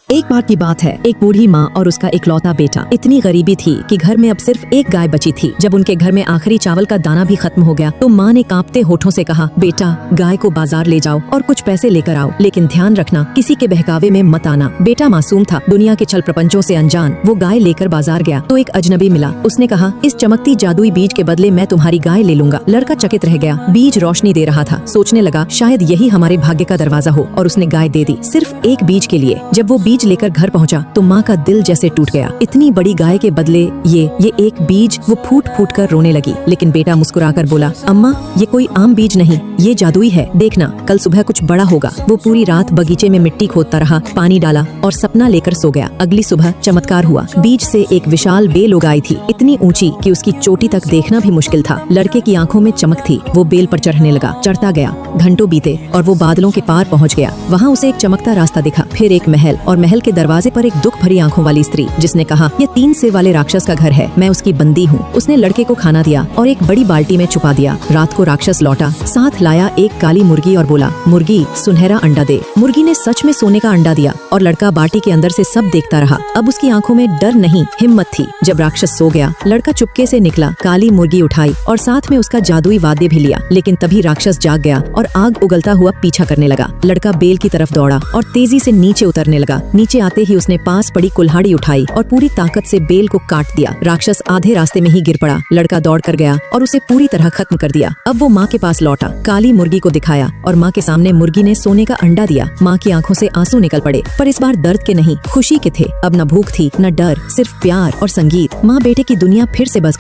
एक बार की बात है, एक बूढ़ी माँ और उसका इकलौता बेटा। इतनी गरीबी थी कि घर में अब सिर्फ एक गाय बची थी। जब उनके घर में आखिरी चावल का दाना भी खत्म हो गया तो माँ ने कांपते होठों से कहा, बेटा गाय को बाजार ले जाओ और कुछ पैसे लेकर आओ, लेकिन ध्यान रखना किसी के बहकावे में मत आना। बेटा मासूम था, दुनिया के छल प्रपंचों से अनजान। वो गाय लेकर बाजार गया तो एक अजनबी मिला। उसने कहा, इस चमकती जादुई बीज के बदले मैं तुम्हारी गाय ले लूंगा। लड़का चकित रह गया। बीज रोशनी दे रहा था। सोचने लगा, शायद यही हमारे भाग्य का दरवाजा हो, और उसने गाय दे दी, सिर्फ एक बीज के लिए। जब वो बीज लेकर घर पहुंचा तो माँ का दिल जैसे टूट गया। इतनी बड़ी गाय के बदले ये एक बीज। वो फूट फूट कर रोने लगी, लेकिन बेटा मुस्कुराकर बोला, अम्मा ये कोई आम बीज नहीं, ये जादुई है। देखना कल सुबह कुछ बड़ा होगा। वो पूरी रात बगीचे में मिट्टी खोदता रहा, पानी डाला और सपना लेकर सो गया। अगली सुबह चमत्कार हुआ। बीज से एक विशाल बेल उगाई थी, इतनी ऊंची कि उसकी चोटी तक देखना भी मुश्किल था। लड़के की आंखों में चमक थी। वो बेल पर चढ़ने लगा, चढ़ता गया। घंटों बीते और वो बादलों के पार पहुंच गया। वहाँ उसे एक चमकता रास्ता दिखा, फिर एक महल, और महल के दरवाजे पर एक दुख भरी आंखों वाली स्त्री, जिसने कहा, ये 3 सिर वाले राक्षस का घर है, मैं उसकी बंदी हूँ। उसने लड़के को खाना दिया और एक बड़ी बाल्टी में छुपा दिया। रात को राक्षस लौटा, साथ लाया एक काली मुर्गी और बोला, मुर्गी सुनहरा अंडा दे। मुर्गी ने सच में सोने का अंडा दिया और लड़का बाटी के अंदर से सब देखता रहा। अब उसकी आंखों में डर नहीं, हिम्मत थी। जब राक्षस सो गया, लड़का चुपके से निकला, काली मुर्गी उठाई और साथ में उसका जादुई वाद्य भी लिया। लेकिन तभी राक्षस जाग गया और आग उगलता हुआ पीछा करने लगा। लड़का बेल की तरफ दौड़ा और तेजी से नीचे उतरने लगा। नीचे आते ही उसने पास पड़ी कुल्हाड़ी उठाई और पूरी ताकत से बेल को काट दिया। राक्षस आधे रास्ते में ही गिर पड़ा। लड़का दौड़ कर गया और उसे पूरी तरह खत्म कर दिया। अब वो माँ के पास लौटा, काली मुर्गी को दिखाया और माँ के सामने मुर्गी ने सोने का अंडा दिया। माँ की आंखों से आंसू निकल पड़े, पर इस बार दर्द के नहीं, खुशी के थे। अब न भूख थी न डर, सिर्फ प्यार और संगीत। माँ बेटे की दुनिया फिर से बस गई।